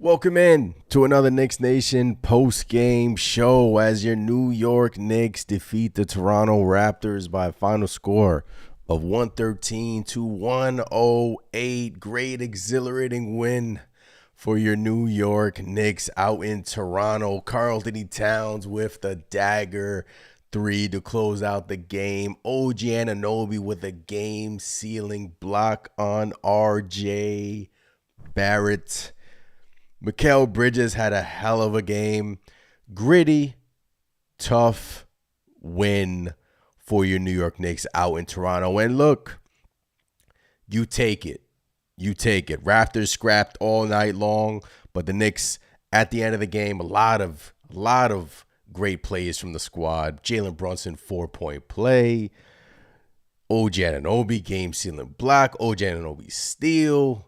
Welcome in to another Knicks Nation post-game show as your New York Knicks defeat the Toronto Raptors by a final score of 113-108. Great, exhilarating win for your New York Knicks out in Toronto. Karl-Anthony Towns with the dagger three to close out the game. OG Anunoby with a game-sealing block on RJ Barrett. Mikal Bridges had a hell of a game. Gritty, tough win for your New York Knicks out in Toronto. And look, you take it. You take it. Raptors scrapped all night long, but the Knicks at the end of the game, a lot of great plays from the squad. Jalen Brunson, 4-point play. OG Anunoby, game-sealing block. OG Anunoby steal.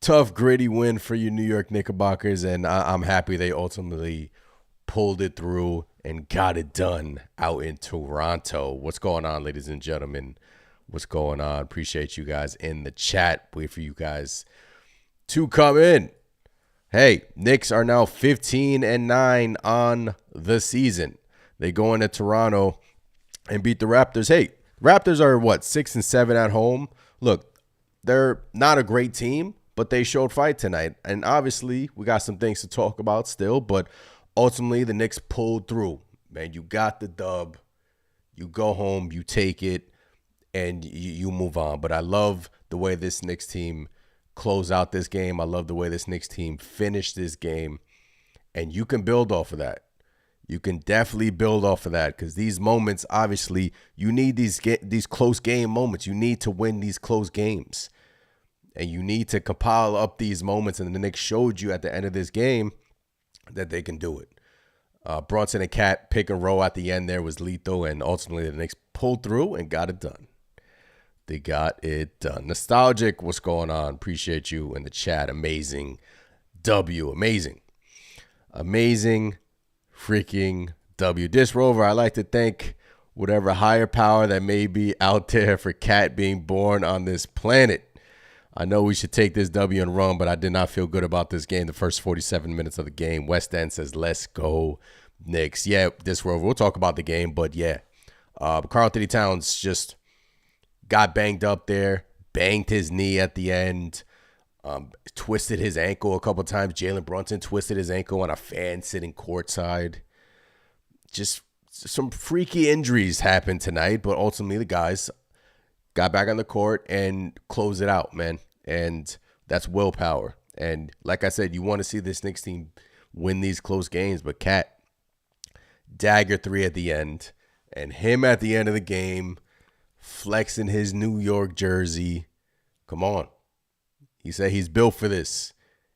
Tough, gritty win for your New York Knickerbockers, and I'm happy they ultimately pulled it through and got it done out in Toronto. What's going on, ladies and gentlemen? What's going on? Appreciate you guys in the chat. Wait for you guys to come in. Hey, Knicks are now 15-9 on the season. They go into Toronto and beat the Raptors. Hey, Raptors are, 6-7 at home? Look, they're not a great team, but they showed fight tonight. And obviously, we got some things to talk about still. But ultimately, the Knicks pulled through. Man, you got the dub. You go home, you take it, and you move on. But I love the way this Knicks team closed out this game. I love the way this Knicks team finished this game. And you can build off of that. You can definitely build off of that because these moments, obviously, you need these close game moments. You need to win these close games. And you need to compile up these moments. And the Knicks showed you at the end of this game that they can do it. Brunson and Cat pick and roll at the end there was lethal. And ultimately, the Knicks pulled through and got it done. They got it done. Nostalgic, what's going on? Appreciate you in the chat. Amazing W. Amazing. Amazing freaking W. Dis Rover, I'd like to thank whatever higher power that may be out there for Cat being born on this planet. I know we should take this W and run, but I did not feel good about this game. The first 47 minutes of the game. West End says, let's go Knicks. Yeah, this Rover. We'll talk about the game, but yeah. Karl-Anthony Towns just got banged up there. Banged his knee at the end. Twisted his ankle a couple times. Jalen Brunson twisted his ankle on a fan sitting courtside. Just some freaky injuries happened tonight, but ultimately the guys got back on the court and closed it out, man. And that's willpower. And like I said, you want to see this Knicks team win these close games. But Cat, dagger three at the end. And him at the end of the game, flexing his New York jersey. Come on. He said he's built for this.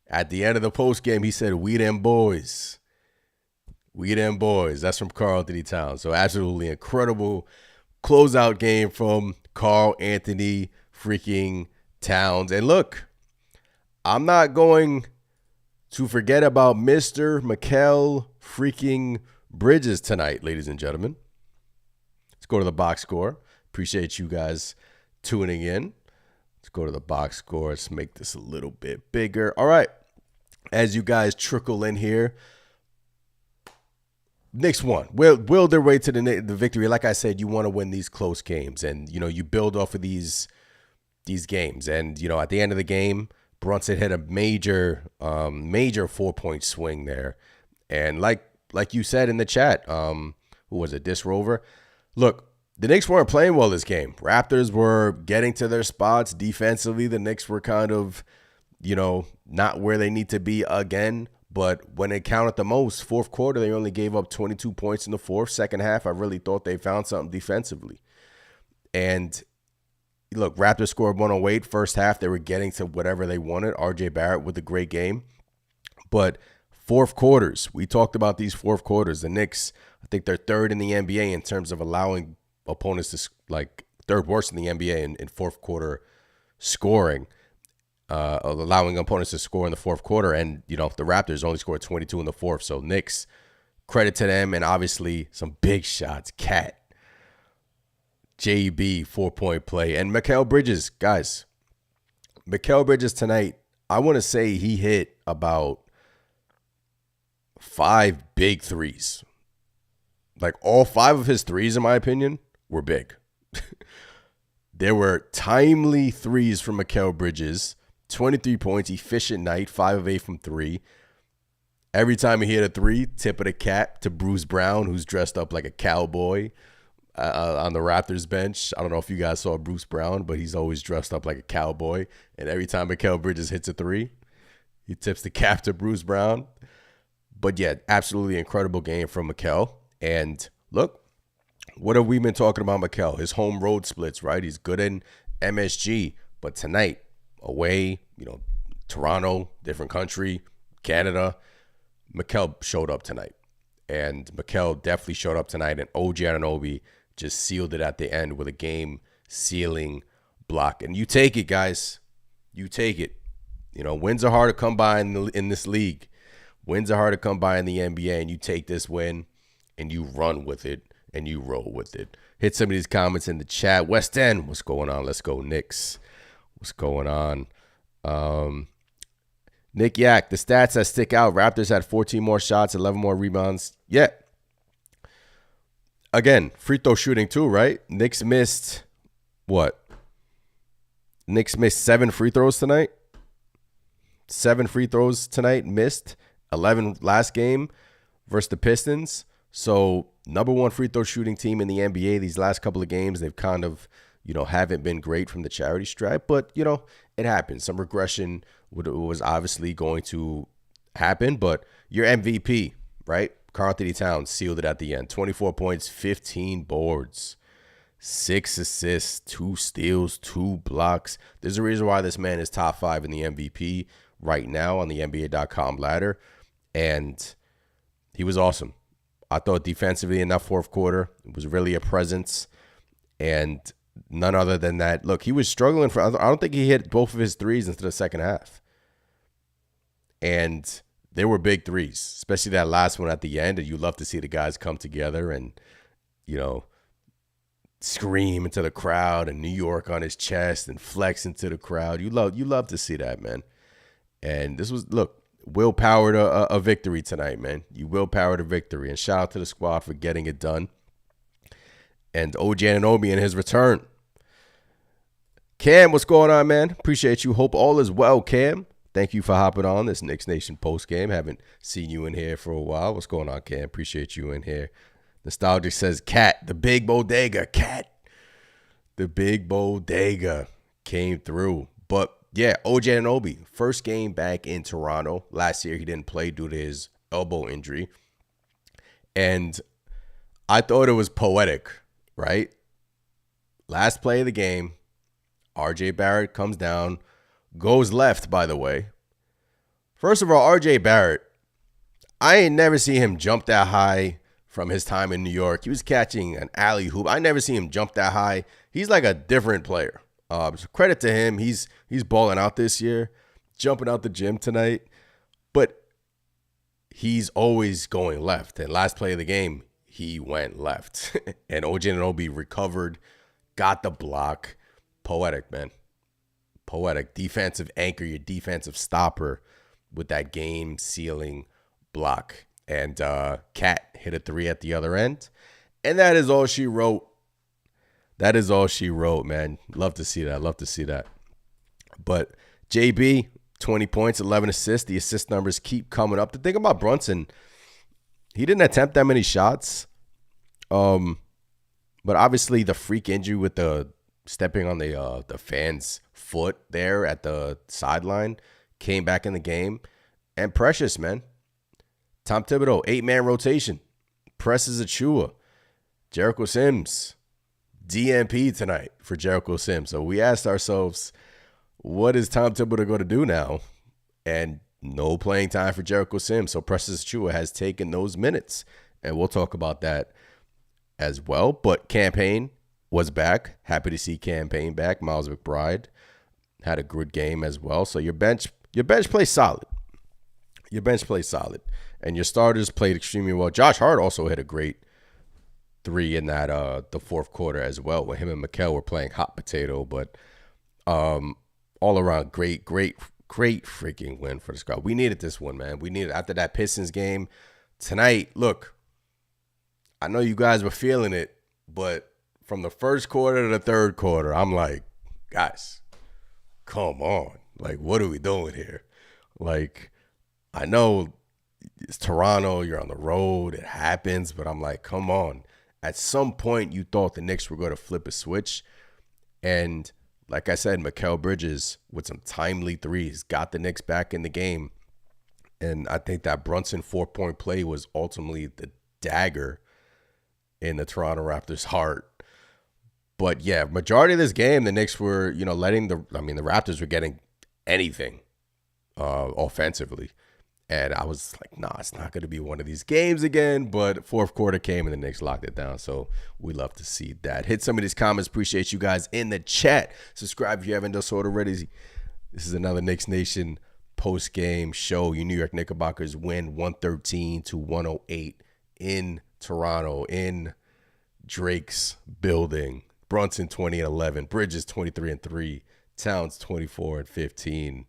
At the end of the postgame, he said, we them boys. We them boys. That's from Karl-Anthony Towns. So absolutely incredible closeout game from Karl-Anthony freaking Towns. And look, I'm not going to forget about Mr. Mikal freaking Bridges tonight, ladies and gentlemen. Let's go to the box score. Appreciate you guys tuning in. Let's go to the box score. Let's make this a little bit bigger. All right. As you guys trickle in here, Knicks won. Will their way to the victory. Like I said, you want to win these close games, and you build off of these games. And at the end of the game, Brunson hit a major 4-point swing there. And like you said in the chat, who was it? Dis Rover. Look, the Knicks weren't playing well this game. Raptors were getting to their spots defensively. The Knicks were kind of, not where they need to be again. But when it counted the most, fourth quarter, they only gave up 22 points in the fourth. Second half, I really thought they found something defensively. And look, Raptors scored 108. First half, they were getting to whatever they wanted. RJ Barrett with a great game. But fourth quarters, we talked about these fourth quarters. The Knicks I think they're third in the NBA in terms of allowing opponents to, like, third worst in the NBA in fourth quarter scoring, allowing opponents to score in the fourth quarter. And, the Raptors only scored 22 in the fourth. So Knicks, credit to them. And obviously some big shots. Cat, JB, 4-point play. And Mikal Bridges, guys. Mikal Bridges tonight, I want to say he hit about 5 big threes. Like, all 5 of his threes, in my opinion, were big. There were timely threes from Mikal Bridges. 23 points, efficient night, 5 of 8 from 3. Every time he hit a 3, tip of the cap to Bruce Brown, who's dressed up like a cowboy on the Raptors bench. I don't know if you guys saw Bruce Brown, but he's always dressed up like a cowboy. And every time Mikal Bridges hits a 3, he tips the cap to Bruce Brown. But yeah, absolutely incredible game from Mikal. And look, what have we been talking about Mikal? His home road splits, right? He's good in MSG, but tonight, away, Toronto, different country, Canada, Mikal showed up tonight. And Mikal definitely showed up tonight, and OG Anunoby just sealed it at the end with a game-sealing block. And you take it, guys. You take it. Wins are hard to come by in this league. Wins are hard to come by in the NBA, and you take this win, and you run with it, and you roll with it. Hit some of these comments in the chat. West End, what's going on? Let's go, Knicks. What's going on? Nick Yak, the stats that stick out. Raptors had 14 more shots, 11 more rebounds. Yeah. Again, free throw shooting too, right? Knicks missed what? Knicks missed 7 free throws tonight. 7 free throws tonight missed. 11 last game versus the Pistons. So number 1 free throw shooting team in the NBA these last couple of games. They've kind of, haven't been great from the charity stripe, but, it happens. Some regression was obviously going to happen, but your MVP, right? Karl-Anthony Towns sealed it at the end. 24 points, 15 boards, 6 assists, 2 steals, 2 blocks. There's a reason why this man is top 5 in the MVP right now on the NBA.com ladder, and he was awesome. I thought defensively in that fourth quarter, it was really a presence. And none other than that, look, he was struggling I don't think he hit both of his threes into the second half. And they were big threes, especially that last one at the end. And you love to see the guys come together and, scream into the crowd and New York on his chest and flex into the crowd. You love to see that, man. And this was, look, willpower to a victory tonight, man. You willpower to victory. And shout out to the squad for getting it done. And OG Anunoby in his return. Cam, what's going on, man? Appreciate you. Hope all is well, Cam. Thank you for hopping on this Knicks Nation postgame. Haven't seen you in here for a while. What's going on, Cam? Appreciate you in here. Nostalgic says, Cat, the big bodega. Cat, the big bodega came through. But yeah, OG Anunoby, first game back in Toronto. Last year he didn't play due to his elbow injury. And I thought it was poetic, right? Last play of the game, RJ Barrett comes down, goes left, by the way. First of all, RJ Barrett, I ain't never seen him jump that high from his time in New York. He was catching an alley hoop. I never seen him jump that high. He's like a different player. So credit to him. He's balling out this year, jumping out the gym tonight. But he's always going left. And last play of the game, he went left. And OG Anunoby recovered, got the block. Poetic, man. Poetic. Defensive anchor, your defensive stopper with that game-sealing block. And Kat hit a 3 at the other end. And that is all she wrote. That is all she wrote, man. Love to see that. Love to see that. But JB, 20 points, 11 assists. The assist numbers keep coming up. The thing about Brunson, he didn't attempt that many shots. But obviously the freak injury with the stepping on the fan's foot there at the sideline came back in the game. And Precious, man. Tom Thibodeau, 8-man rotation. Presses Achua. Jericho Sims. DMP tonight for Jericho Sims. So we asked ourselves, what is Tom Thibodeau going to do now? And no playing time for Jericho Sims. So Precious Achua has taken those minutes. and we'll talk about that as well. But Campaign was back. Happy to see Campaign back. Miles McBride had a good game as well. So your bench plays solid. Your bench plays solid. And your starters played extremely well. Josh Hart also hit a great 3 in that the fourth quarter as well, where him and Mikal were playing hot potato. But all around, great freaking win for the squad. We needed this one, man. We needed after that Pistons game tonight. Look, I know you guys were feeling it, but from the first quarter to the third quarter, I'm like, guys, come on. Like, what are we doing here? Like, I know it's Toronto, you're on the road, it happens, but I'm like, come on. At some point, you thought the Knicks were going to flip a switch. And like I said, Mikal Bridges with some timely threes got the Knicks back in the game. And I think that Brunson 4-point play was ultimately the dagger in the Toronto Raptors' heart. But yeah, majority of this game, the Knicks were, letting the Raptors were getting anything offensively. And I was like, nah, it's not going to be one of these games again. But fourth quarter came and the Knicks locked it down. So we love to see that. Hit some of these comments. Appreciate you guys in the chat. Subscribe if you haven't done so already. This is another Knicks Nation post-game show. Your New York Knickerbockers win 113-108 in Toronto, in Drake's building. Brunson 20-11, Bridges 23-3, Towns 24-15.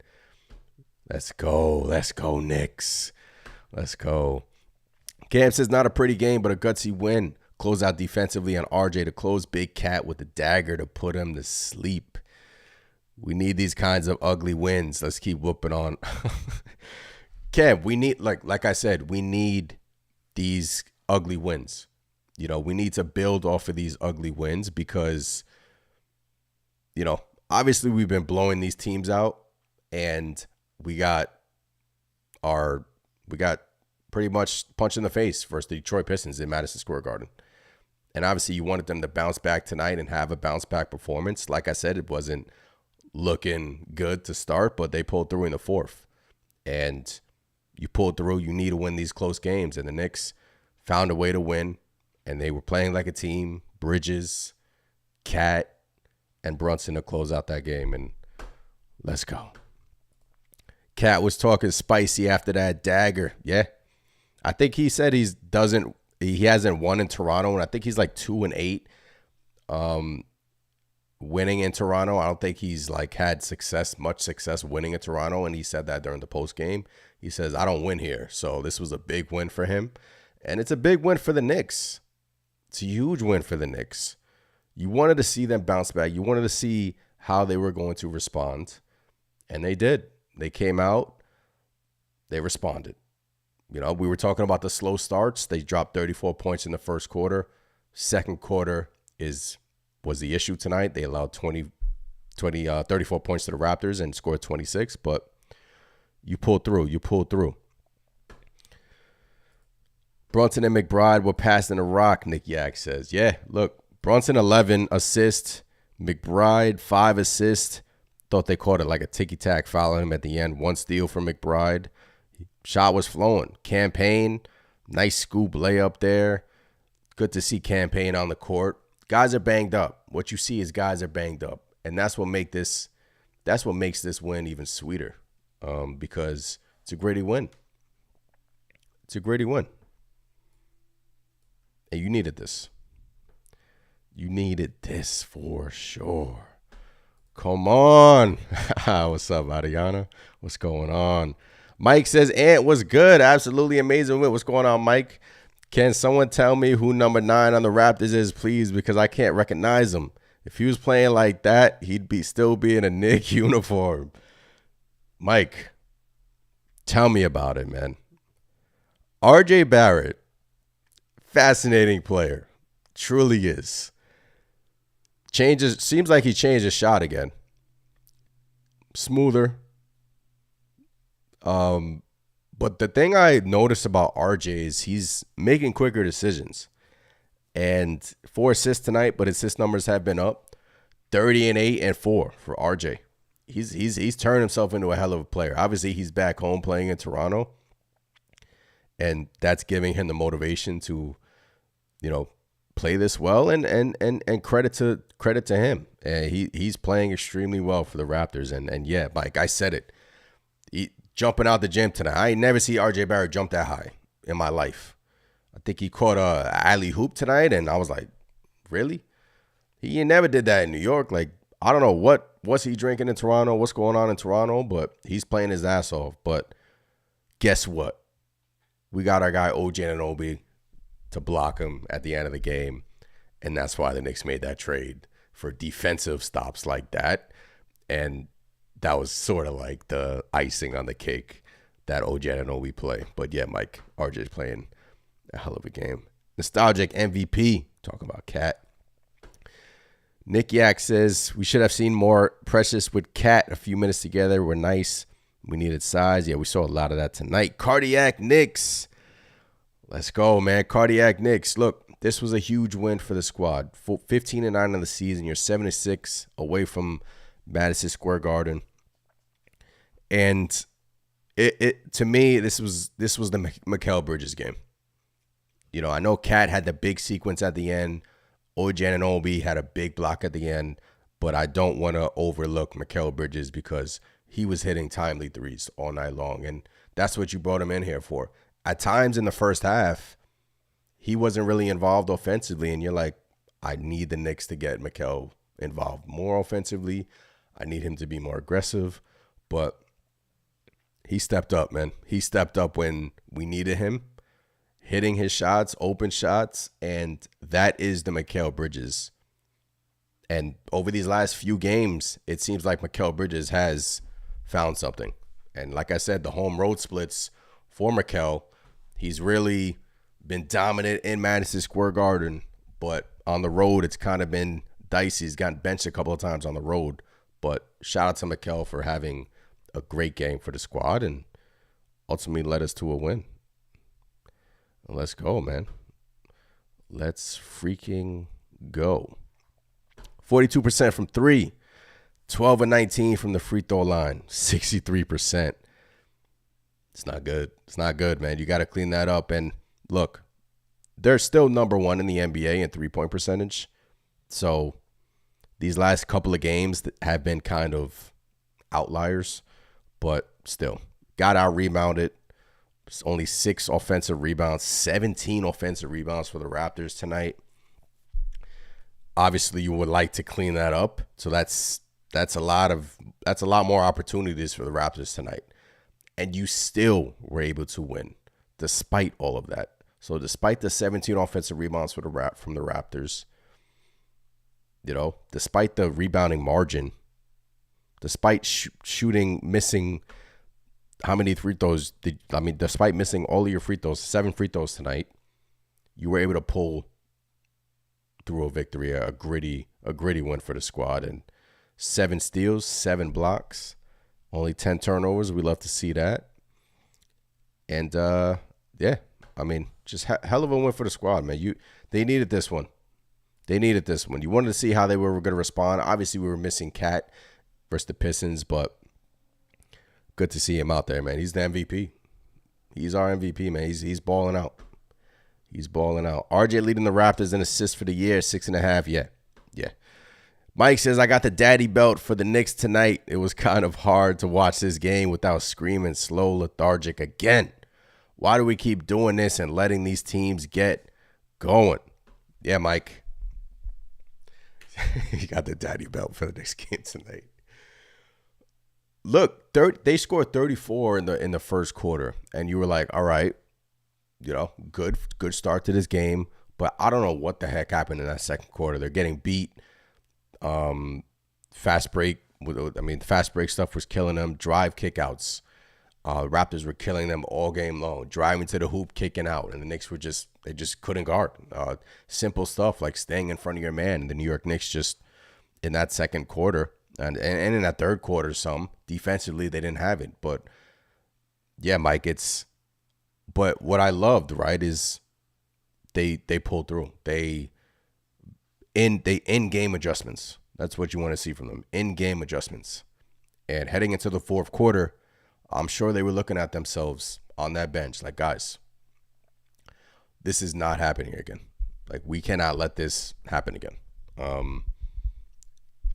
Let's go, Knicks. Let's go. Cam says not a pretty game, but a gutsy win. Close out defensively on RJ to close. Big Cat with the dagger to put him to sleep. We need these kinds of ugly wins. Let's keep whooping on. Kev, we need, like I said, we need these ugly wins. We need to build off of these ugly wins because, obviously we've been blowing these teams out, and we got pretty much punch in the face versus the Detroit Pistons in Madison Square Garden. And obviously you wanted them to bounce back tonight and have a bounce back performance. Like I said, it wasn't looking good to start, but they pulled through in the fourth. And you pulled through, you need to win these close games. And the Knicks found a way to win, and they were playing like a team. Bridges, Cat, and Brunson to close out that game. And let's go. Cat was talking spicy after that dagger. Yeah. I think he said he hasn't won in Toronto, and I think he's like 2-8 winning in Toronto. I don't think he's had much success winning in Toronto, and he said that during the post game. He says, I don't win here. So this was a big win for him, and it's a big win for the Knicks. It's a huge win for the Knicks. You wanted to see them bounce back. You wanted to see how they were going to respond, and they did. They came out, they responded. We were talking about the slow starts. They dropped 34 points in the first quarter. Second quarter was the issue tonight. They allowed 34 points to the Raptors and scored 26, but you pulled through. Brunson and McBride were passing the rock, Nick Yak says. Yeah, look, Brunson 11 assists, McBride 5 assists. Thought they called it like a ticky-tack foul on him at the end. 1 steal from McBride. Shot was flowing. Campaign, nice scoop layup there. Good to see Campaign on the court. Guys are banged up. What you see is guys are banged up. And that's what makes this win even sweeter. Because it's a gritty win. It's a gritty win. And you needed this. You needed this for sure. Come on. What's up, Ariana? What's going on? Mike says, Ant was good. Absolutely amazing. What's going on, Mike? Can someone tell me who number 9 on the Raptors is, please? Because I can't recognize him. If he was playing like that, he'd still be in a Knicks uniform. Mike, tell me about it, man. RJ Barrett, fascinating player. Truly is. Seems like he changed his shot again. Smoother. But the thing I noticed about RJ is he's making quicker decisions. And 4 assists tonight, but assist numbers have been up. 30-8 and 4 for RJ. He's turned himself into a hell of a player. Obviously, he's back home playing in Toronto. And that's giving him the motivation to, play this well, and credit to him. He's playing extremely well for the Raptors. And yeah, Mike, I said it. Jumping out the gym tonight. I ain't never see RJ Barrett jump that high in my life. I think he caught a alley hoop tonight, and I was like, really? He never did that in New York. Like, I don't know what's he drinking in Toronto, what's going on in Toronto, but he's playing his ass off. But guess what? We got our guy OG Anunoby to block him at the end of the game, and that's why the Knicks made that trade for defensive stops like that. And that was sort of like the icing on the cake, that OG Anunoby play. But yeah, Mike, RJ's playing a hell of a game. Nostalgic MVP, talking about Cat. Nick Yak says, we should have seen more Precious with Cat. A few minutes together were nice. We needed size. Yeah, we saw a lot of that tonight. Cardiac Knicks. Let's go, man. Cardiac Knicks. Look, this was a huge win for the squad. 15-9 in the season. You're 7-6 away from Madison Square Garden. And it to me, this was the Mikal Bridges game. I know Cat had the big sequence at the end. OG Anunoby had a big block at the end. But I don't want to overlook Mikal Bridges because he was hitting timely threes all night long. And that's what you brought him in here for. At times in the first half, he wasn't really involved offensively. And you're like, I need the Knicks to get Mikal involved more offensively. I need him to be more aggressive. But he stepped up, man. He stepped up when we needed him, hitting his shots, open shots. And that is the Mikal Bridges. And over these last few games, it seems like Mikal Bridges has found something. And like I said, the home road splits for Mikal, he's really been dominant in Madison Square Garden. But on the road, it's kind of been dicey. He's gotten benched a couple of times on the road. But shout out to Mikal for having a great game for the squad and ultimately led us to a win. Let's go, man. Let's freaking go. 42% from three, 12 and 19 from the free throw line, 63%. It's not good. It's not good, man. You got to clean that up. And look, they're still number one in the NBA in three-point percentage. So these last couple of games have been kind of outliers, but still got out-rebounded. It's only 6 offensive rebounds, 17 offensive rebounds for the Raptors tonight. Obviously, you would like to clean that up. So that's a lot more opportunities for the Raptors tonight. And you still were able to win despite all of that. So despite the 17 offensive rebounds from the Raptors, despite the rebounding margin, despite shooting, missing how many free throws? Despite missing all of your free throws, 7 free throws tonight, you were able to pull through a victory, a gritty win for the squad, and 7 steals, 7 blocks, only 10 turnovers. We love to see that. And just hell of a win for the squad, man. They needed this one. You wanted to see how they were going to respond. Obviously, we were missing Cat versus the Pistons, but good to see him out there, man. He's the MVP. He's our MVP, man. He's balling out. He's balling out. RJ leading the Raptors in assists for the year, 6.5. Yeah. Mike says, I got the daddy belt for the Knicks tonight. It was kind of hard to watch this game without screaming slow, lethargic again. Why do we keep doing this and letting these teams get going? Yeah, Mike. You got the daddy belt for the Knicks game tonight. Look, they scored 34 in the first quarter, and you were like, all right, good start to this game. But I don't know what the heck happened in that second quarter. They're getting beat. Fast break stuff was killing them. Drive kickouts. Raptors were killing them all game long. Driving to the hoop, kicking out. And the Knicks they just couldn't guard. Simple stuff like staying in front of your man. And the New York Knicks just, in that second quarter, and in that third quarter, defensively, they didn't have it. But, yeah, Mike, but what I loved, right, is they pulled through. They in-game adjustments. That's what you want to see from them, in-game adjustments. And heading into the fourth quarter, I'm sure they were looking at themselves on that bench like, guys, this is not happening again. Like, we cannot let this happen again.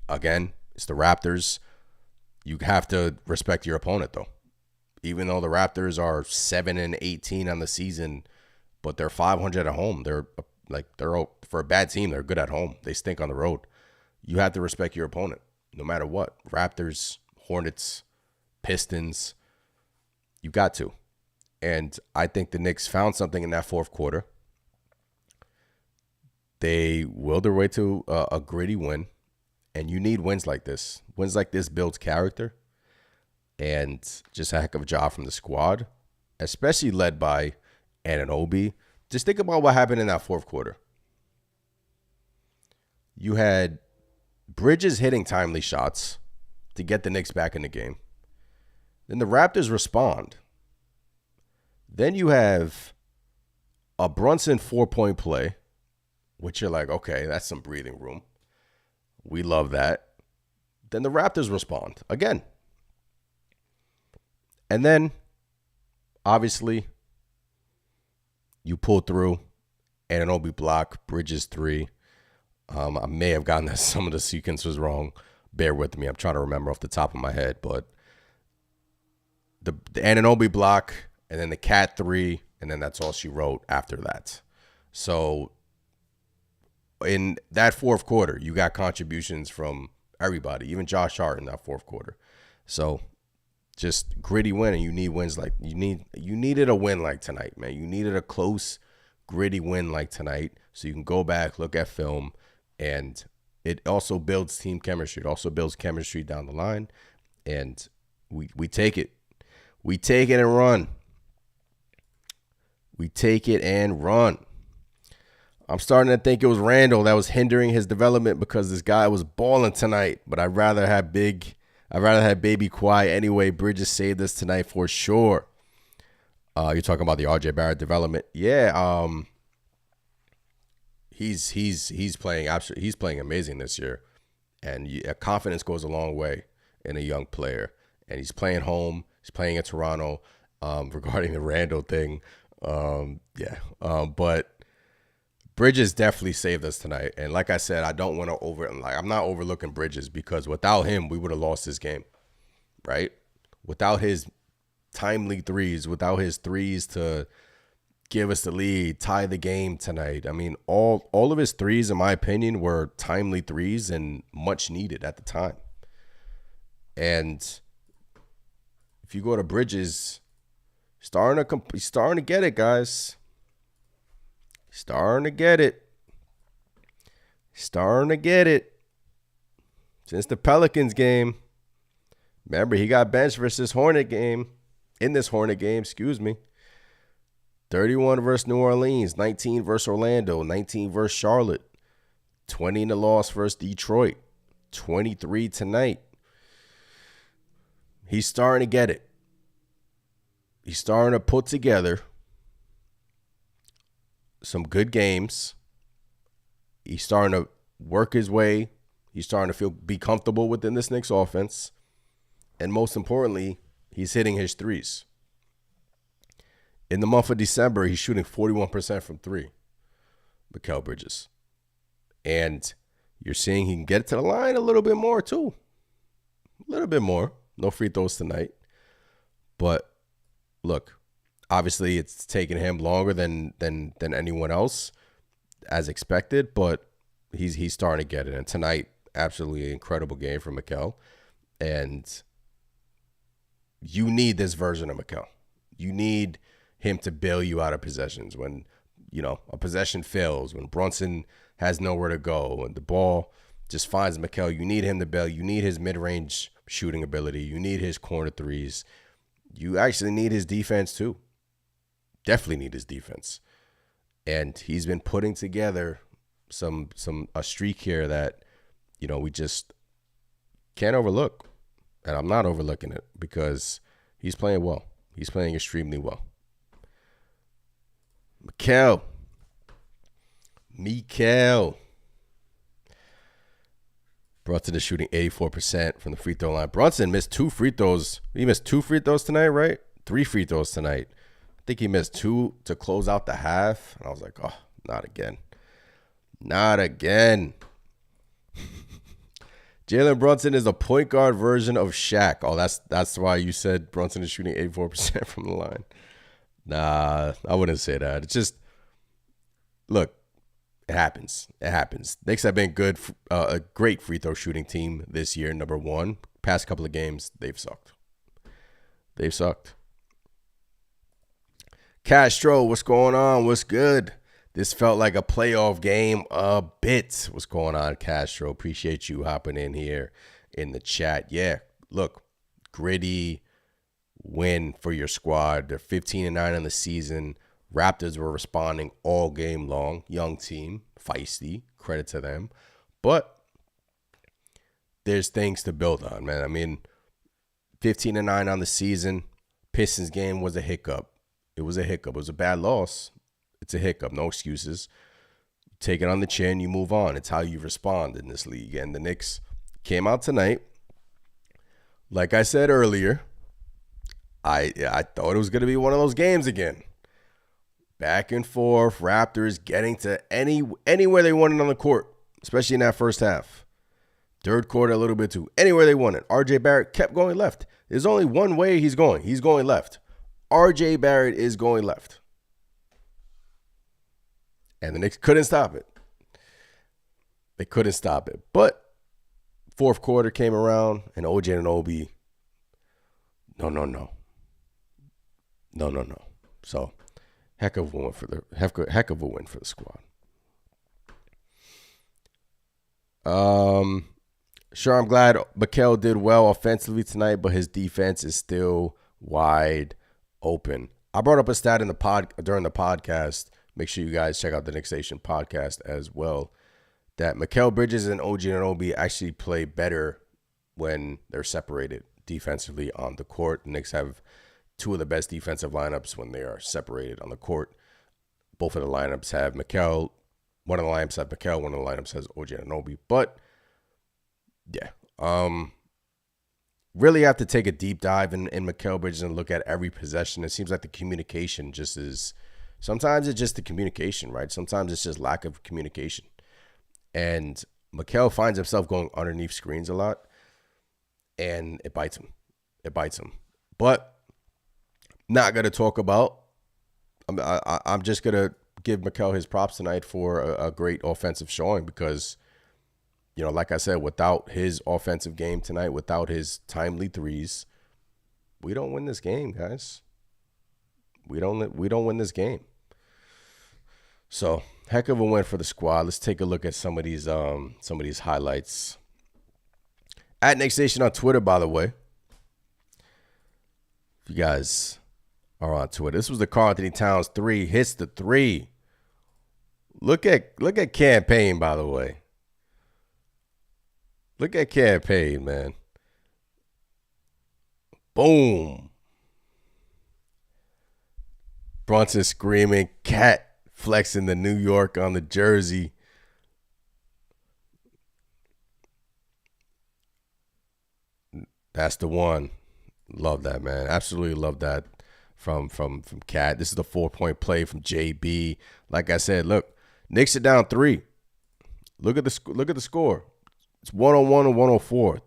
Again, it's the Raptors. You have to respect your opponent, though. Even though the Raptors are 7-18 on the season, but they're 500 at home. They're for a bad team, they're good at home. They stink on the road. You have to respect your opponent, no matter what. Raptors, Hornets, Pistons, you got to. And I think the Knicks found something in that fourth quarter. They willed their way to a gritty win. And you need wins like this. Wins like this builds character. And just a heck of a job from the squad, especially led by Anunoby. Just think about what happened in that fourth quarter. You had Bridges hitting timely shots to get the Knicks back in the game. Then the Raptors respond. Then you have a Brunson 4-point play, which you're like, okay, that's some breathing room. We love that. Then the Raptors respond again. And then, obviously, you pull through. Anunoby block, Bridges 3. I may have gotten some of the sequences wrong. Bear with me. I'm trying to remember off the top of my head. But the Anunoby block, and then the Cat 3, and then that's all she wrote after that. So, in that fourth quarter, you got contributions from everybody, even Josh Hart in that fourth quarter. So, just gritty win, and you need wins like you needed a win like tonight, man. You needed a close, gritty win like tonight, so you can go back, look at film, and it also builds team chemistry. It also builds chemistry down the line, and we take it. We take it and run. We take it and run. I'm starting to think it was Randall that was hindering his development because this guy was balling tonight, but I'd rather have baby quiet anyway. Bridges saved us tonight for sure. You're talking about the RJ Barrett development. Yeah. He's playing amazing this year, and confidence goes a long way in a young player. And he's playing home. He's playing in Toronto. Regarding the Randall thing, but Bridges definitely saved us tonight. And like I said, I don't want to I'm not overlooking Bridges, because without him, we would have lost this game, right? Without his timely threes, without his threes to give us the lead, tie the game tonight. I mean, all of his threes, in my opinion, were timely threes and much needed at the time. And if you go to Bridges, he's starting to get it, guys. Starting to get it. Since the Pelicans game. Remember, he got benched versus Hornet game. In this Hornet game, 31 versus New Orleans, 19 versus Orlando, 19 versus Charlotte, 20 in the loss versus Detroit, 23 tonight. He's starting to get it. He's starting to put together some good games. He's starting to work his way. He's starting to be comfortable within this Knicks offense. And most importantly, he's hitting his threes. In the month of December, he's shooting 41% from three, Mikal Bridges. And you're seeing he can get to the line a little bit more too. A little bit more. No free throws tonight. But look, obviously it's taken him longer than anyone else, as expected, but he's starting to get it. And tonight, absolutely incredible game from Mikal. And you need this version of Mikal. You need him to bail you out of possessions when, a possession fails, when Brunson has nowhere to go and the ball just finds Mikal. You need him to bail. You need his mid-range shooting ability. You need his corner threes. You actually need his defense too. Definitely need his defense. And he's been putting together a streak here that, we just can't overlook. And I'm not overlooking it because he's playing well. He's playing extremely well. Mikal. Brunson is shooting 84% from the free throw line. Brunson missed 2 free throws. He missed 2 free throws tonight, right? 3 free throws tonight. think he missed 2 to close out the half. And I was like, oh, not again. Not again. Jalen Brunson is a point guard version of Shaq. Oh, that's why you said Brunson is shooting 84% from the line. Nah, I wouldn't say that. It's just, look, it happens. It happens. Knicks have been good, a great free throw shooting team this year, number one. Past couple of games, they've sucked. They've sucked. Castro, what's going on? What's good? This felt like a playoff game a bit. What's going on, Castro? Appreciate you hopping in here in the chat. Yeah, look, gritty win for your squad. They're 15-9 on the season. Raptors were responding all game long. Young team, feisty, credit to them. But there's things to build on, man. I mean, 15-9 on the season. Pistons game was a hiccup. It was a hiccup. It was a bad loss. It's a hiccup. No excuses. Take it on the chin. You move on. It's how you respond in this league. And the Knicks came out tonight. Like I said earlier, I thought it was going to be one of those games again. Back and forth. Raptors getting to anywhere they wanted on the court, especially in that first half. Third quarter a little bit too. Anywhere they wanted. RJ Barrett kept going left. There's only one way he's going. He's going left. RJ Barrett is going left. And the Knicks couldn't stop it. They couldn't stop it. But fourth quarter came around, and OG Anunoby, no. So, heck of a win for the squad. Sure, I'm glad Mikal did well offensively tonight, but his defense is still wide open. I brought up a stat in during the podcast. Make sure you guys check out the Knicks Nation podcast as well. That Mikal Bridges and OG Anunoby actually play better when they're separated defensively on the court. The Knicks have two of the best defensive lineups when they are separated on the court. Both of the lineups have Mikal. One of the lineups have Mikal. One of the lineups has OG Anunoby. But yeah, really have to take a deep dive in Mikal Bridges and look at every possession. It seems like the communication just is. Sometimes it's just the communication, right? Sometimes it's just lack of communication. And Mikal finds himself going underneath screens a lot, and it bites him. But not going to talk about. I'm just going to give Mikal his props tonight for a great offensive showing because, like I said, without his offensive game tonight, without his timely threes, we don't win this game, guys. We don't win this game. So, heck of a win for the squad. Let's take a look at some of these highlights. At Knicks Nation on Twitter, by the way. If you guys are on Twitter. This was the Karl Anthony Towns 3. Hits the 3. Look at Campaign, by the way. Look at Campaign, man. Boom. Brunson screaming, cat flexing the New York on the jersey. That's the one. Love that, man. Absolutely love that from Cat. This is the 4-point play from JB. Like I said, look, Knicks are down 3. Look at the score. It's 101 and 104.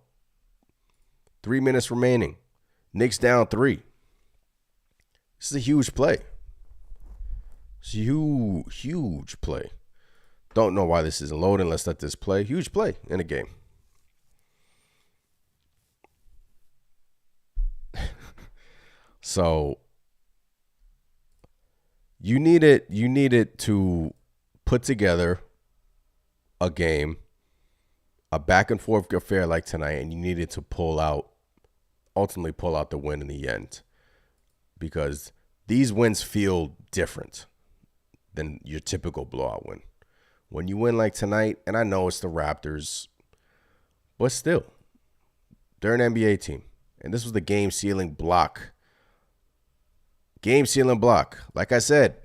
3 minutes remaining. Knicks down 3. This is a huge play. It's a huge play. Don't know why this isn't loading. Let's let this play. Huge play in a game. So you needed to put together a game, a back and forth affair like tonight, and you needed to ultimately pull out the win in the end, because these wins feel different than your typical blowout win. When you win like tonight, and I know it's the Raptors, but still, they're an NBA team. And this was the game-sealing block. Game-sealing block. Like I said,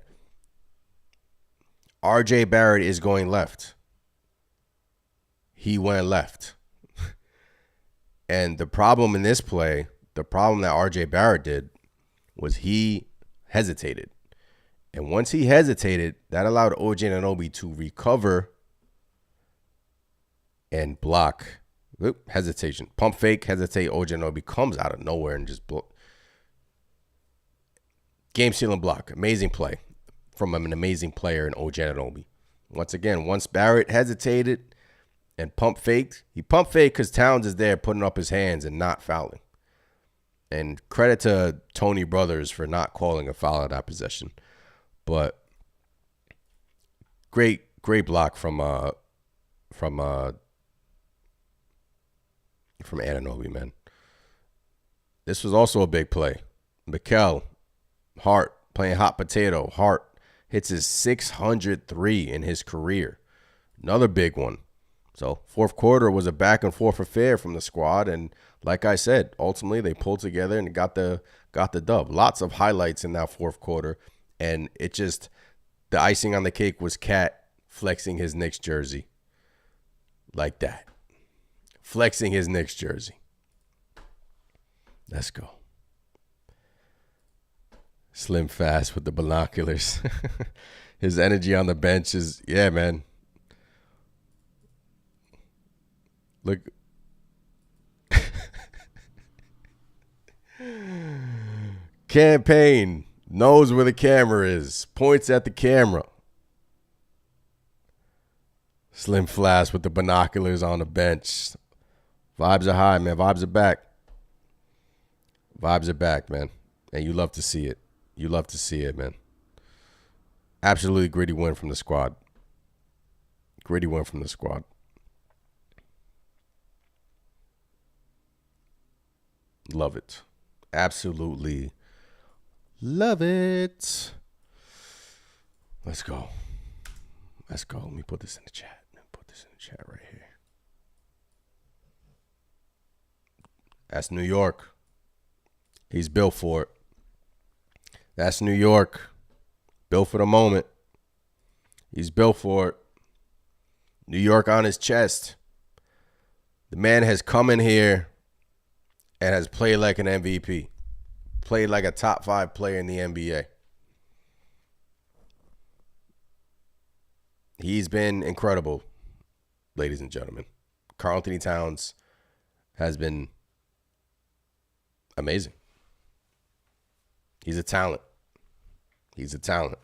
RJ Barrett is going left. He went left. And the problem in this play, the problem that RJ Barrett did, was he hesitated. And once he hesitated, that allowed OG Anunoby to recover and block. Oop, hesitation. Pump fake, hesitate. OG Anunoby comes out of nowhere and just game-sealing block. Amazing play from an amazing player in OG Anunoby. Once again, once Barrett hesitated and pump faked, he pump faked because Towns is there putting up his hands and not fouling. And credit to Tony Brothers for not calling a foul on that possession. But great block from Anunoby, man. This was also a big play. Mikel Hart playing hot potato. Hart hits his 603 in his career. Another big one. So fourth quarter was a back and forth affair from the squad, and like I said, ultimately they pulled together and got the dub. Lots of highlights in that fourth quarter, and it just, the icing on the cake was Cat flexing his Knicks jersey like that. Flexing his Knicks jersey. Let's go. Slim Fast with the binoculars. His energy on the bench is, yeah, man. Look. Campaign knows where the camera is. Points at the camera. Slim Flash with the binoculars on the bench. Vibes are high, man. Vibes are back. Vibes are back, man. And you love to see it. You love to see it, man. Absolutely gritty win from the squad. Gritty win from the squad. Love it. Absolutely love it. Let's go. Let's go. Let me put this in the chat. Put this in the chat right here. That's New York. He's built for it. That's New York. Built for the moment. He's built for it. New York on his chest. The man has come in here and has played like an MVP. Played like a top 5 player in the NBA. He's been incredible, ladies and gentlemen. Karl-Anthony Towns has been amazing. He's a talent. He's a talent.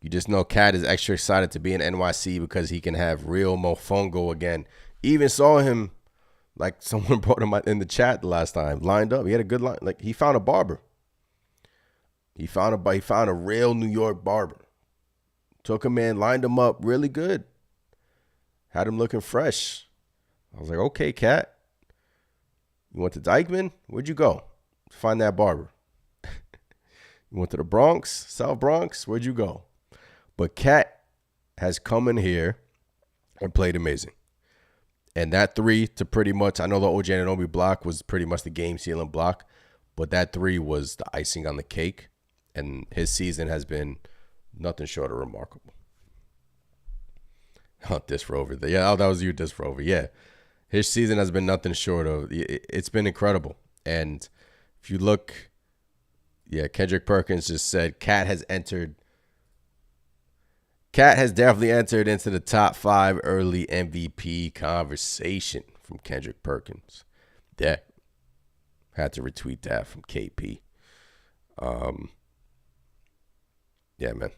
You just know Cat is extra excited to be in NYC because he can have real mofongo again. Even saw him, like someone brought him in the chat the last time, lined up. He had a good line. Like, he found a barber. He found a real New York barber. Took him in, lined him up really good. Had him looking fresh. I was like, okay, Cat. You went to Dykeman? Where'd you go to find that barber? You went to the Bronx, South Bronx? Where'd you go? But Cat has come in here and played amazing. And that three to pretty much, I know the OG Anunoby block was pretty much the game-sealing block, but that three was the icing on the cake. And his season has been nothing short of remarkable. Oh, Disc Rover. Yeah, oh, that was you, Disc Rover. Yeah. His season has been nothing short of, it's been incredible. And if you look, yeah, Kendrick Perkins just said Cat has definitely entered into the top 5 early MVP conversation from Kendrick Perkins. Yeah. Had to retweet that from KP. Yeah, man.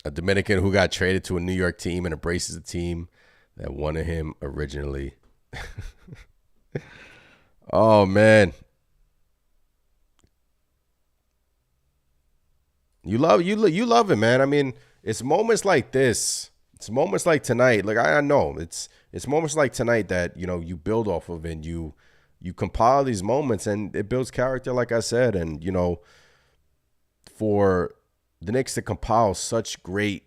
A Dominican who got traded to a New York team and embraces a team that wanted him originally. Oh, man. You love it, man. I mean, it's moments like this. It's moments like tonight. Like, I know it's moments like tonight that, you know, you build off of, and you compile these moments, and it builds character, like I said. And, you know, for the Knicks to compile such great,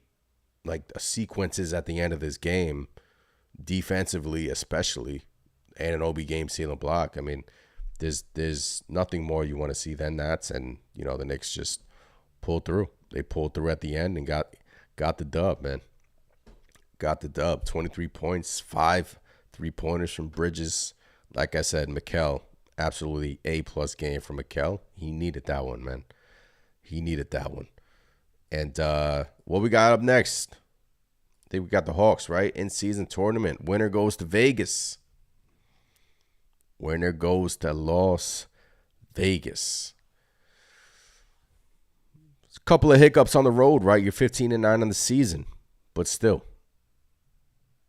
like, sequences at the end of this game, defensively especially, Anunoby game-sealing block. I mean, there's nothing more you want to see than that. And, you know, the Knicks just pulled through. They pulled through at the end and got the dub, man. Got the dub. 23 points, 5 3-pointers from Bridges. Like I said, Mikel, Absolutely A-plus game from Mikel. He needed that one, man. He needed that one. And what we got up next? I think we got the Hawks, right? In-season tournament. Winner goes to Vegas. Winner goes to Las Vegas. It's a couple of hiccups on the road, right? You're 15-9 on the season. But still,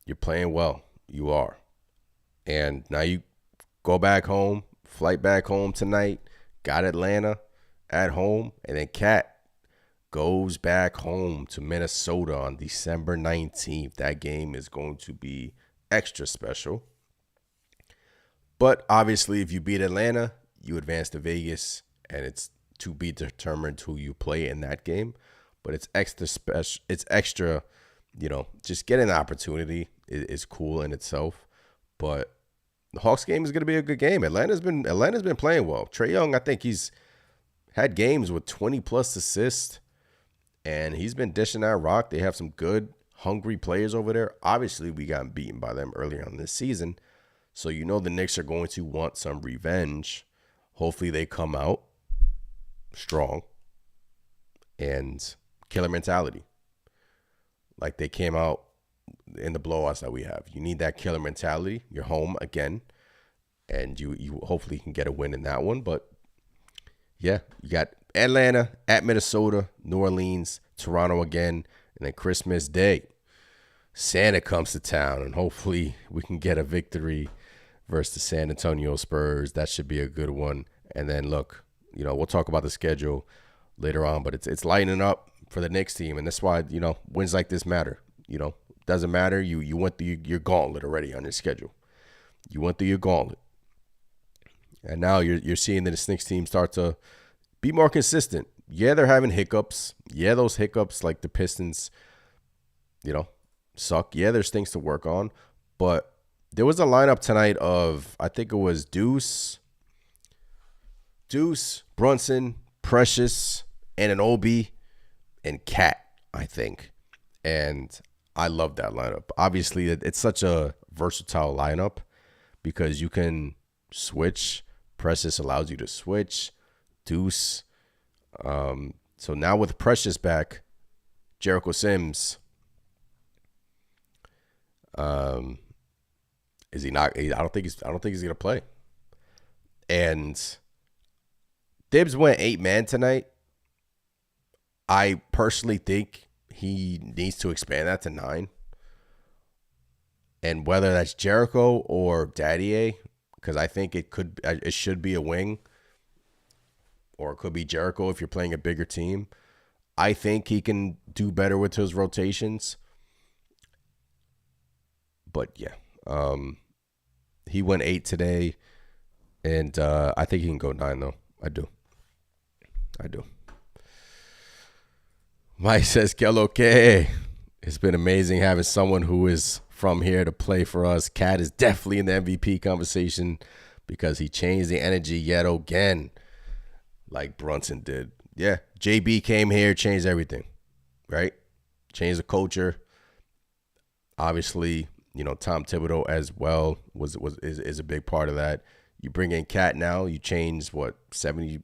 you're playing well. You are. And now you go back home, flight back home tonight. Got Atlanta at home. And then Cat goes back home to Minnesota on December 19th. That game is going to be extra special. But obviously, if you beat Atlanta, you advance to Vegas, and it's to be determined who you play in that game. But it's extra special. It's extra, just getting the opportunity is cool in itself. But the Hawks game is going to be a good game. Atlanta's been playing well. Trae Young, I think he's had games with 20-plus assists, and he's been dishing that rock. They have some good, hungry players over there. Obviously, we got beaten by them earlier on this season. So the Knicks are going to want some revenge. Hopefully they come out strong and killer mentality. Like they came out in the blowouts that we have. You need that killer mentality. You're home again. And you hopefully can get a win in that one. But, yeah, you got Atlanta, at Minnesota, New Orleans, Toronto again, and then Christmas Day. Santa comes to town, and hopefully we can get a victory versus the San Antonio Spurs. That should be a good one. And then, look, we'll talk about the schedule later on, but it's lightening up for the Knicks team, and that's why, wins like this matter. Doesn't matter. You went through your gauntlet already on your schedule. You went through your gauntlet. And now you're seeing that the Knicks team start to be more consistent. Yeah, they're having hiccups. Yeah, those hiccups, like the Pistons, suck. Yeah, there's things to work on. But there was a lineup tonight of, I think it was Deuce, Brunson, Precious, Anunoby, and Cat, I think. And I love that lineup. Obviously, it's such a versatile lineup because you can switch. Precious allows you to switch. Deuce. So now with Precious back, Jericho Sims, is he not? I don't think he's gonna play. And Thibs went 8-man tonight. I personally think he needs to expand that to 9. And whether that's Jericho or Daddier, because I think it should be a wing, or it could be Jericho if you're playing a bigger team. I think he can do better with his rotations. But yeah, he went 8 today, and I think he can go 9 though. I do. Mike says, "Que lo que?" It's been amazing having someone who is from here to play for us. Cat is definitely in the MVP conversation because he changed the energy yet again, like Brunson did. Yeah, JB came here, changed everything, right? Changed the culture. Obviously, Tom Thibodeau as well is a big part of that. You bring in Cat now, you change 70%,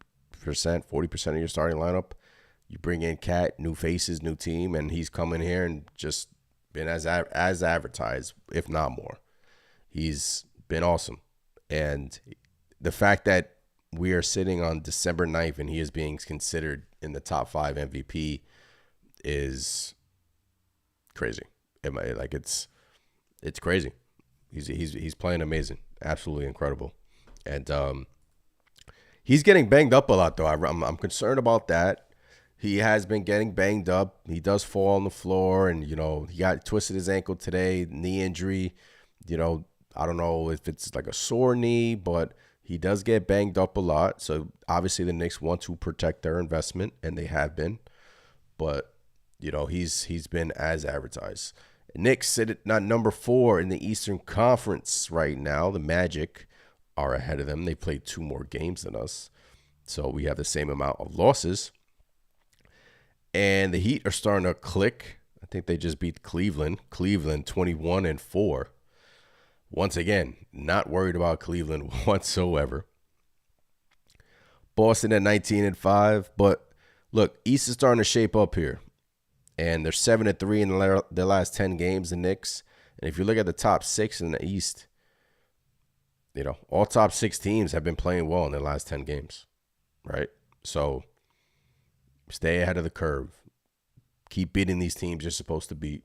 40% of your starting lineup. You bring in Cat, new faces, new team, and he's coming here and just been as advertised, if not more. He's been awesome. And the fact that we are sitting on December 9th and he is being considered in the top 5 MVP is crazy. It's crazy. He's playing amazing, absolutely incredible, and he's getting banged up a lot though. I'm concerned about that. He has been getting banged up. He does fall on the floor, and he got twisted his ankle today, knee injury. I don't know if it's like a sore knee, but he does get banged up a lot. So obviously the Knicks want to protect their investment, and they have been. But he's been as advertised. Knicks sit at number 4 in the Eastern Conference right now. The Magic are ahead of them. They played 2 more games than us, so we have the same amount of losses. And the Heat are starting to click. I think they just beat Cleveland. Cleveland 21-4. Once again, not worried about Cleveland whatsoever. Boston at 19-5. But look, East is starting to shape up here. And they're 7-3 in their last 10 games, the Knicks. And if you look at the top 6 in the East, all top 6 teams have been playing well in their last 10 games, right? So stay ahead of the curve. Keep beating these teams you're supposed to beat.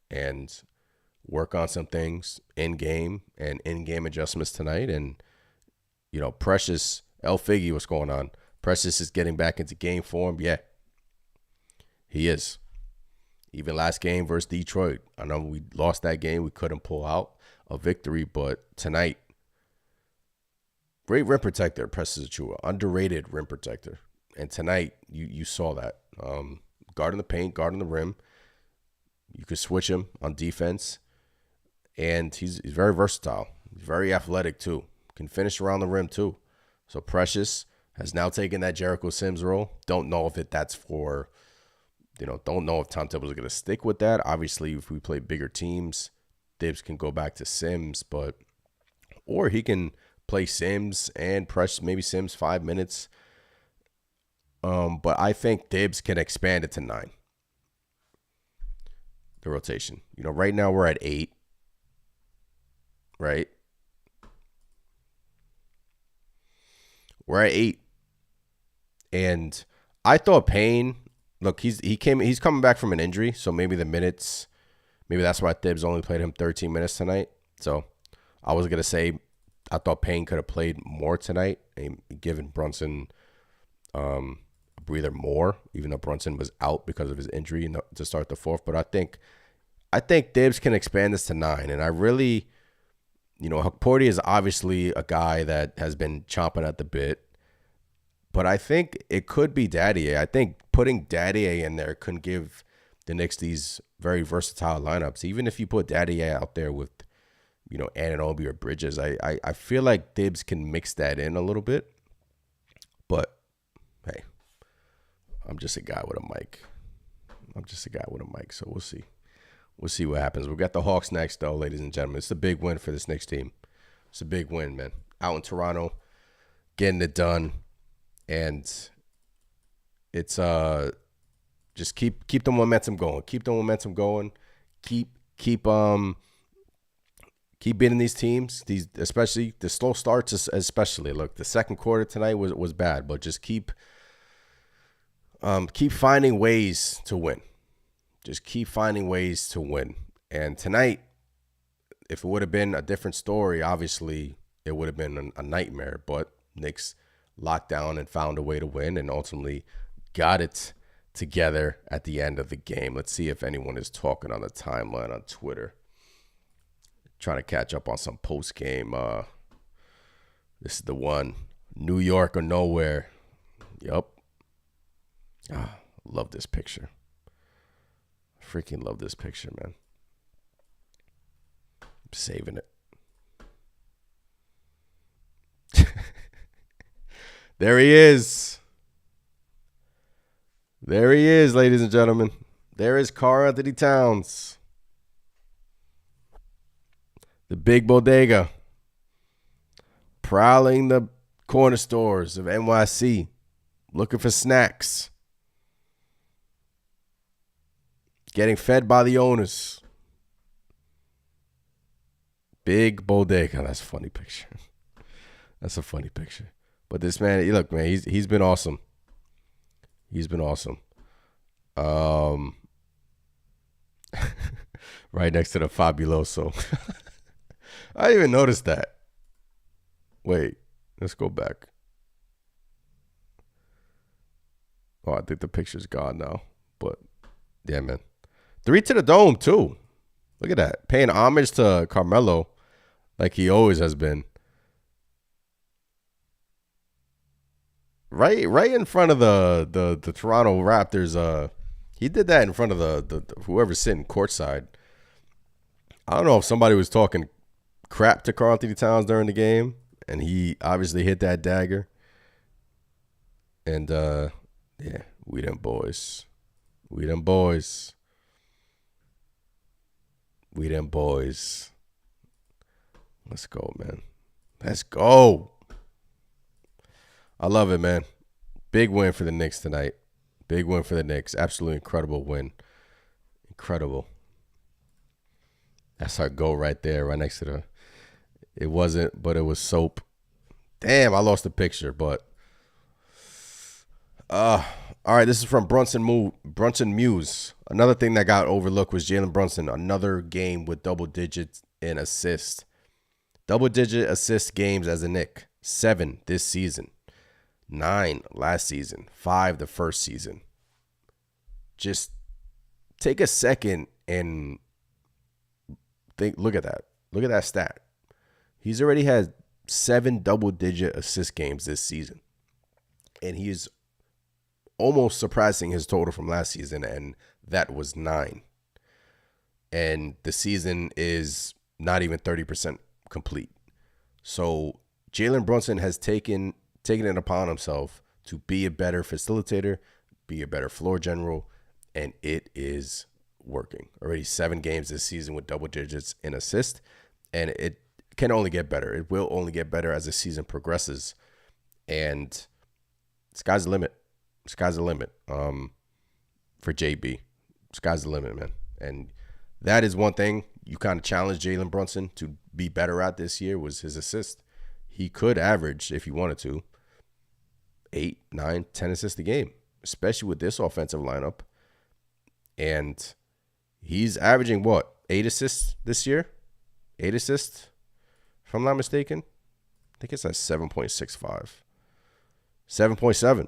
And work on some things in-game and in-game adjustments tonight. And, Precious, El Figgy, what's going on? Precious is getting back into game form. Yeah, he is. Even last game versus Detroit. I know we lost that game. We couldn't pull out a victory. But tonight, great rim protector, Precious Achiuwa. Underrated rim protector. And tonight, you saw that. Guarding the paint, guarding the rim. You could switch him on defense. And he's very versatile. He's very athletic, too. Can finish around the rim, too. So Precious has now taken that Jericho Sims role. Don't know if that's for, don't know if Tom Thibodeau is going to stick with that. Obviously, if we play bigger teams, Thibs can go back to Sims. Or he can play Sims and Precious, maybe Sims 5 minutes. But I think Thibs can expand it to 9. The rotation. Right now we're at 8. Right? We're at 8. And I thought Payne, look, he's coming back from an injury, so maybe that's why Thibs only played him 13 minutes tonight. So I was gonna say I thought Payne could have played more tonight and given Brunson a breather more, even though Brunson was out because of his injury to start the fourth. But I think Thibs can expand this to 9, and I really. Porty is obviously a guy that has been chomping at the bit, but I think it could be Daddier. I think putting Daddier in there can give the Knicks these very versatile lineups. Even if you put Daddier out there with, Anunoby or Bridges, I feel like Thibs can mix that in a little bit. But, hey, I'm just a guy with a mic. So we'll see. We'll see what happens. We've got the Hawks next, though, ladies and gentlemen. It's a big win for this Knicks team. It's a big win, man. Out in Toronto, getting it done. And it's just keep the momentum going. Keep the momentum going. Keep beating these teams. Especially the slow starts, especially. Look, the second quarter tonight was bad, but just keep finding ways to win. Just keep finding ways to win. And tonight, if it would have been a different story, obviously it would have been a nightmare. But Knicks locked down and found a way to win and ultimately got it together at the end of the game. Let's see if anyone is talking on the timeline on Twitter. Trying to catch up on some post-game. This is the one. New York or nowhere. Yup. Love this picture. Freaking love this picture, man. I'm saving it. There he is. There he is, ladies and gentlemen. There is Karl-Anthony Towns. The big bodega. Prowling the corner stores of NYC. Looking for snacks. Getting fed by the owners. Big bodega. That's a funny picture. That's a funny picture. But this man, look, man, he's been awesome. He's been awesome. Right next to the Fabuloso. I didn't even notice that. Wait, let's go back. Oh, I think the picture's gone now. But, yeah, man. 3 to the dome, too. Look at that. Paying homage to Carmelo like he always has been. Right in front of the Toronto Raptors. He did that in front of the whoever's sitting courtside. I don't know if somebody was talking crap to Karl-Anthony Towns during the game, and he obviously hit that dagger. And, yeah, we them boys. We them boys. We them boys. Let's go, man. Let's go. I love it, man. Big win for the Knicks tonight. Big win for the Knicks. Absolutely incredible win. Incredible. That's our goal right there, right next to the. It wasn't, but it was soap. Damn, I lost the picture, but. All right, this is from Brunson Muse. Another thing that got overlooked was Jalen Brunson. Another game with double digits in assists. Double-digit assist games as a Knick. 7 this season. 9 last season. 5 the first season. Just take a second and think. Look at that. Look at that stat. He's already had 7 double-digit assist games this season. And he's almost surpassing his total from last season, and that was 9. And the season is not even 30% complete. So Jalen Brunson has taken it upon himself to be a better facilitator, be a better floor general, and it is working. Already 7 games this season with double digits in assist, and it can only get better. It will only get better as the season progresses, and sky's the limit. Sky's the limit for JB. Sky's the limit, man. And that is one thing you kind of challenged Jalen Brunson to be better at this year was his assist. He could average, if he wanted to, 8, 9, 10 assists a game, especially with this offensive lineup. And he's averaging what? 8 assists this year? 8 assists, if I'm not mistaken. I think it's at 7.65. 7.7.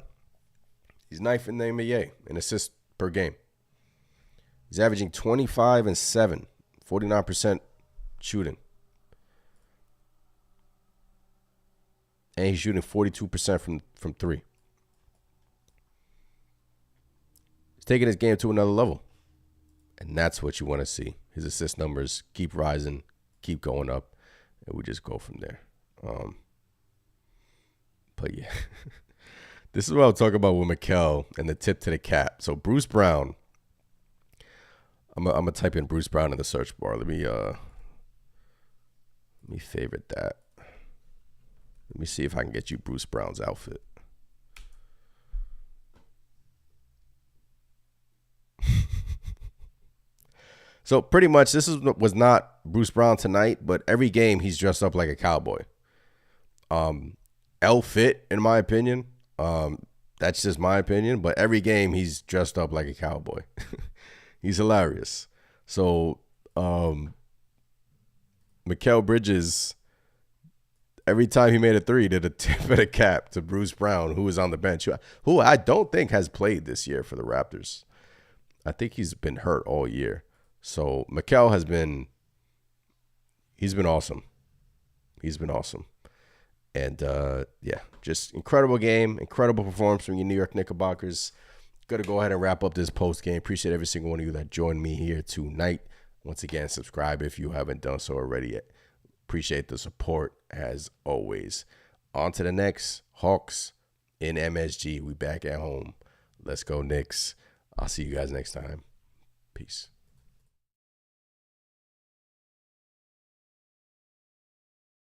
He's ninth in the NBA in assists per game. He's averaging 25 and 7, 49% shooting. And he's shooting 42% from 3. He's taking his game to another level. And that's what you want to see. His assist numbers keep rising, keep going up, and we just go from there. But yeah. This is what I'll talk about with Mikal and the tip to the cap. So Bruce Brown. I'm gonna type in Bruce Brown in the search bar. Let me favorite that. Let me see if I can get you Bruce Brown's outfit. So pretty much this was not Bruce Brown tonight, but every game he's dressed up like a cowboy. L fit in my opinion. That's just my opinion, but every game he's dressed up like a cowboy. He's hilarious. So, Mikal Bridges, every time he made a 3, did a tip of the cap to Bruce Brown, who was on the bench, who I don't think has played this year for the Raptors. I think he's been hurt all year. So, Mikal he's been awesome. He's been awesome. And, yeah, just incredible game, incredible performance from your New York Knickerbockers. Got to go ahead and wrap up this post game. Appreciate every single one of you that joined me here tonight. Once again, subscribe if you haven't done so already yet. Appreciate the support as always. On to the next Hawks in MSG. We back at home. Let's go Knicks. I'll see you guys next time. Peace.